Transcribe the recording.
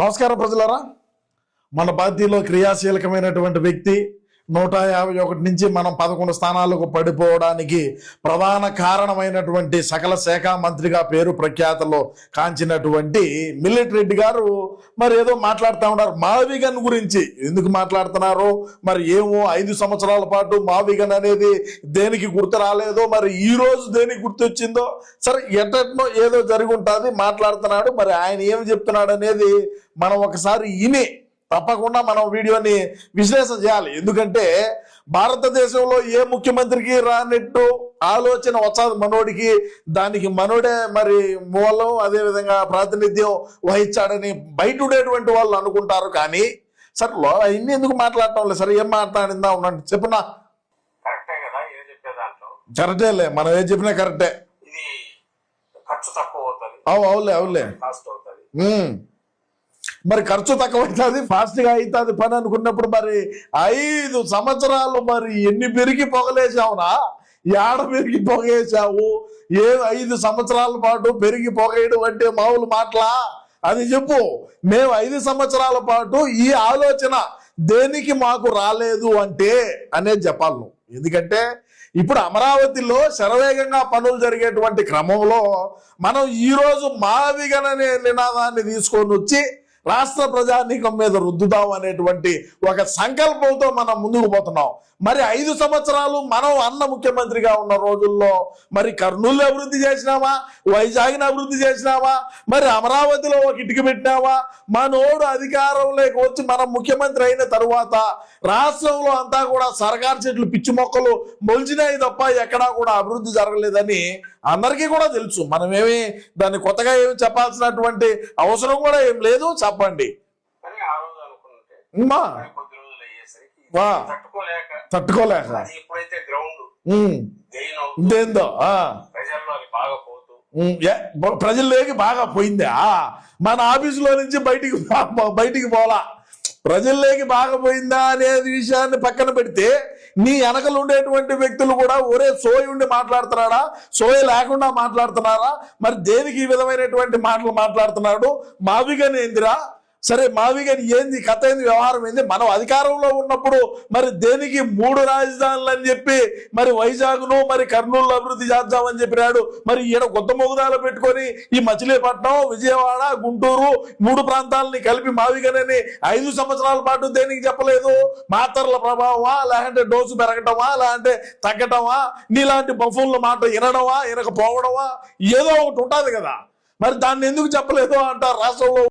నమస్కారం ప్రజలారా. మన పార్టీలో క్రియాశీలకమైనటువంటి వ్యక్తి 151 నుంచి మనం 11 స్థానాలకు పడిపోవడానికి ప్రధాన కారణమైనటువంటి సకల శాఖ మంత్రిగా పేరు ప్రఖ్యాతలో కాంచినటువంటి మిల్లెట్ రెడ్డి గారు మరి ఏదో మాట్లాడుతూ ఉన్నారు. మావిగన్ గురించి ఎందుకు మాట్లాడుతున్నారో మరి ఏమో. 5 సంవత్సరాల పాటు మావిగన్ అనేది దేనికి గుర్తు రాలేదో, మరి ఈ రోజు దేనికి గుర్తొచ్చిందో, సరే ఎట్టనో ఏదో జరిగి ఉంటుంది మాట్లాడుతున్నాడు. మరి ఆయన ఏమి చెప్తున్నాడు అనేది మనం ఒకసారి ఇని తప్పకుండా మనం వీడియోని విశ్లేషణ చేయాలి. ఎందుకంటే భారతదేశంలో ఏ ముఖ్యమంత్రికి రానట్టు ఆలోచన వచ్చాది మనోడికి, దానికి మనోడే మరి మూలం, అదేవిధంగా ప్రాతినిధ్యం వహించాడని బయట ఉండేటువంటి వాళ్ళు అనుకుంటారు. కానీ సరే ఇన్ని ఎందుకు మాట్లాడటం లేదు. సరే ఏం మాట్లాడిందా ఉండండి, చెప్పున్నా. కరెక్టేలే, మనం ఏం చెప్పినా కరెక్టే. అవులే మరి ఖర్చు తక్కువ అవుతుంది, ఫాస్ట్ గా అవుతుంది పని అనుకున్నప్పుడు మరి 5 సంవత్సరాలు మరి ఎన్ని పెరిగి పొగలేసావునా? ఏడ పెరిగి పొగేసావు? 5 సంవత్సరాల పాటు పెరిగి పొగేయడం అంటే మామూలు మాటలా? అది చెప్పు. మేము 5 సంవత్సరాల పాటు ఈ ఆలోచన దేనికి మాకు రాలేదు అంటే అనేది చెప్పాలి నువ్వు. ఎందుకంటే ఇప్పుడు అమరావతిలో శరవేగంగా పనులు జరిగేటువంటి క్రమంలో మనం ఈరోజు మావిగన్ అనే నినాదాన్ని తీసుకొని వచ్చి రాష్ట్ర ప్రజానీకం మీద రుద్దుదాం అనేటువంటి ఒక సంకల్పంతో మనం ముందుకు పోతున్నాం. మరి 5 సంవత్సరాలు మనం అన్న ముఖ్యమంత్రిగా ఉన్న రోజుల్లో మరి కర్నూలు అభివృద్ధి చేసినామా, వైజాగ్ని అభివృద్ధి చేసినామా, మరి అమరావతిలో ఒక ఇటుక పెట్టినామా? మనోడు అధికారంలోకి వచ్చి మనం ముఖ్యమంత్రి అయిన తరువాత రాష్ట్రంలో అంతా కూడా సర్కారు చెట్లు పిచ్చి మొక్కలు మొలిచినాయి తప్ప ఎక్కడా కూడా అభివృద్ధి జరగలేదని అందరికీ కూడా తెలుసు. మనమేమి దాన్ని కొత్తగా ఏమి చెప్పాల్సినటువంటి అవసరం కూడా ఏం లేదు. చెప్పండి. తట్టుకోలేక ఇదేందో ప్రజల్లోకి బాగా పోయిందా? మన ఆఫీసులో నుంచి బయటికి పోలా, ప్రజల్లోకి బాగా పోయిందా అనేది విషయాన్ని పక్కన పెడితే నీ వెనకలు ఉండేటువంటి వ్యక్తులు కూడా ఒరే సోయి ఉండి మాట్లాడుతున్నాడా, సోయి లేకుండా మాట్లాడుతున్నారా? మరి దేనికి ఈ విధమైనటువంటి మాటలు మాట్లాడుతున్నాడు? మావిగన్ ఏందిరా? సరే మావిగన్ ఏంది, కథ ఏంది, వ్యవహారం ఏంది? మనం అధికారంలో ఉన్నప్పుడు మరి దేనికి 3 రాజధానులు అని చెప్పి మరి వైజాగ్ను మరి కర్నూలు అభివృద్ధి చేద్దామని చెప్పినాడు. మరి ఈయన కొత్త మొగుదాలు పెట్టుకొని ఈ మచిలీపట్నం, విజయవాడ, గుంటూరు 3 ప్రాంతాలని కలిపి మావిగన్ అని 5 సంవత్సరాల పాటు దేనికి చెప్పలేదు? మాతర్ల ప్రభావమా, లేదంటే డోసు పెరగటమా, లేదంటే తగ్గటమా, నీలాంటి బఫూన్ల మాట వినడమా, వినకపోవడమా, ఏదో ఒకటి ఉంటుంది కదా. మరి దాన్ని ఎందుకు చెప్పలేదు అంటారు రాష్ట్రంలో